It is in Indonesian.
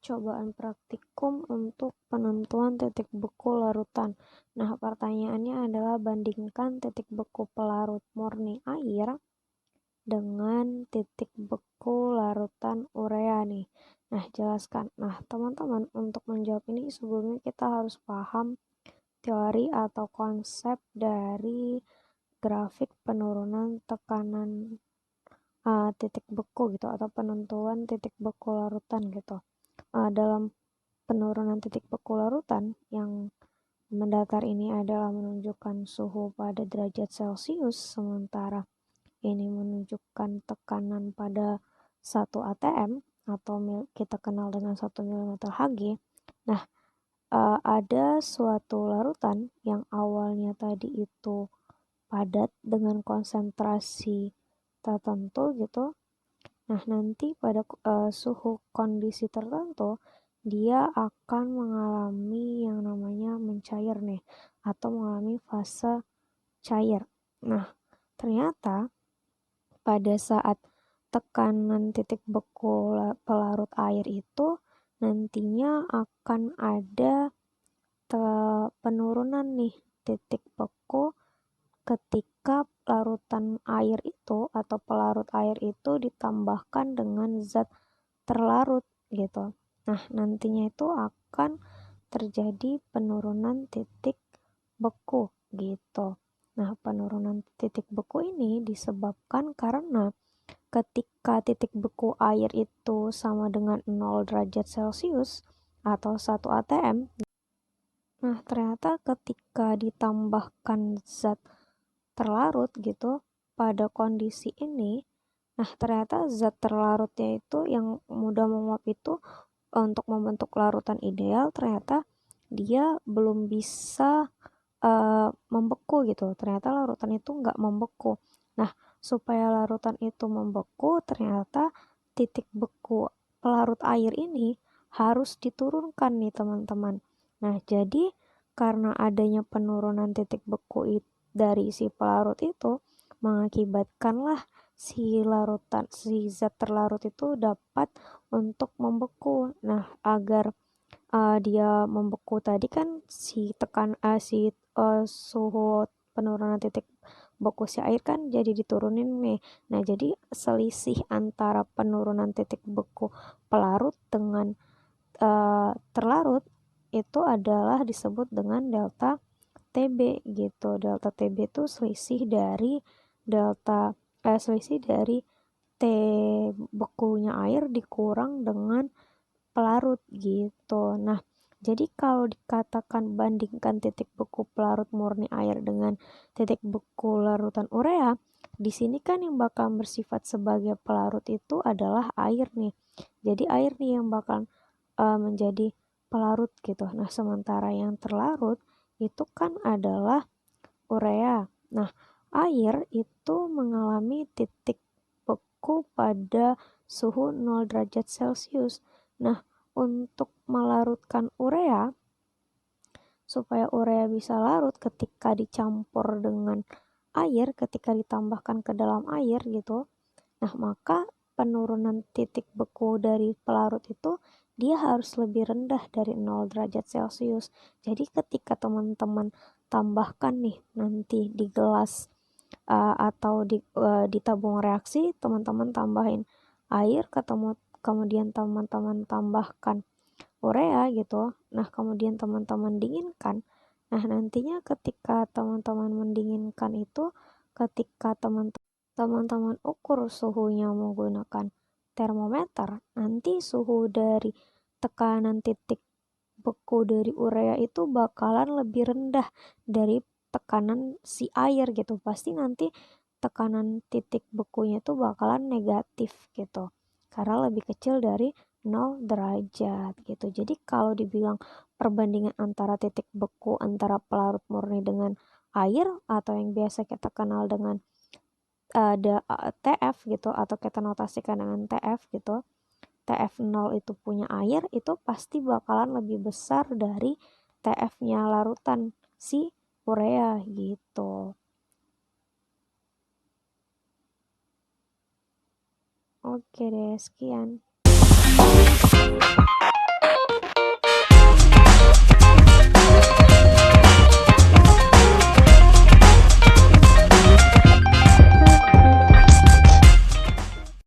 cobaan praktikum untuk penentuan titik beku larutan. Nah, pertanyaannya adalah bandingkan titik beku pelarut murni air dengan titik beku larutan urea nih. Nah, jelaskan. Nah, teman-teman, untuk menjawab ini sebelumnya kita harus paham teori atau konsep dari grafik penurunan tekanan titik beku gitu, atau penentuan titik beku larutan gitu. Dalam penurunan titik beku larutan yang mendatar ini adalah menunjukkan suhu pada derajat Celcius, sementara ini menunjukkan tekanan pada 1 atm atau kita kenal dengan 1 mm Hg. Nah, ada suatu larutan yang awalnya tadi itu padat dengan konsentrasi tertentu gitu. Nah, nanti pada suhu kondisi tertentu dia akan mengalami yang namanya mencair nih, atau mengalami fase cair. Nah, ternyata pada saat tekanan titik beku pelarut air itu nantinya akan ada penurunan nih titik beku ketika larutan air itu atau pelarut air itu ditambahkan dengan zat terlarut gitu. Nah, nantinya itu akan terjadi penurunan titik beku gitu. Nah, penurunan titik beku ini disebabkan karena ketika titik beku air itu sama dengan 0 derajat Celcius atau 1 atm. Nah, ternyata ketika ditambahkan zat terlarut gitu pada kondisi ini, nah ternyata zat terlarutnya itu yang mudah menguap itu untuk membentuk larutan ideal, ternyata dia belum bisa membeku gitu. Ternyata larutan itu nggak membeku. Nah, supaya larutan itu membeku, ternyata titik beku pelarut air ini harus diturunkan nih teman-teman. Nah, jadi karena adanya penurunan titik beku dari si pelarut itu, mengakibatkanlah si zat terlarut itu dapat untuk membeku. Nah, agar dia membeku tadi kan suhu penurunan titik beku si air kan jadi diturunin nih. Nah, jadi selisih antara penurunan titik beku pelarut dengan terlarut itu adalah disebut dengan delta TB gitu. Delta TB itu selisih dari T bekunya air dikurang dengan pelarut gitu. Nah, jadi kalau dikatakan bandingkan titik beku pelarut murni air dengan titik beku larutan urea, di sini kan yang bakal bersifat sebagai pelarut itu adalah air nih. Jadi air nih yang bakal menjadi pelarut gitu. Nah, sementara yang terlarut itu kan adalah urea. Nah, air itu mengalami titik beku pada suhu 0 derajat Celcius. Nah, untuk melarutkan urea, supaya urea bisa larut ketika dicampur dengan air, ketika ditambahkan ke dalam air gitu. Nah, maka penurunan titik beku dari pelarut itu dia harus lebih rendah dari 0 derajat Celcius. Jadi ketika teman-teman tambahkan nih nanti di gelas atau di tabung reaksi, teman-teman tambahin air, kemudian teman-teman tambahkan urea gitu. Nah, kemudian teman-teman dinginkan. Nah, nantinya ketika teman-teman mendinginkan itu, ketika teman-teman ukur suhunya menggunakan termometer, nanti suhu dari tekanan titik beku dari urea itu bakalan lebih rendah dari tekanan si air gitu. Pasti nanti tekanan titik bekunya itu bakalan negatif gitu, karena lebih kecil dari 0 derajat gitu. Jadi kalau dibilang perbandingan antara titik beku antara pelarut murni dengan air, atau yang biasa kita kenal dengan ada TF gitu, atau kita notasikan dengan TF gitu. TF0 itu punya air, itu pasti bakalan lebih besar dari TF-nya larutan si urea gitu. Oke deh, sekian.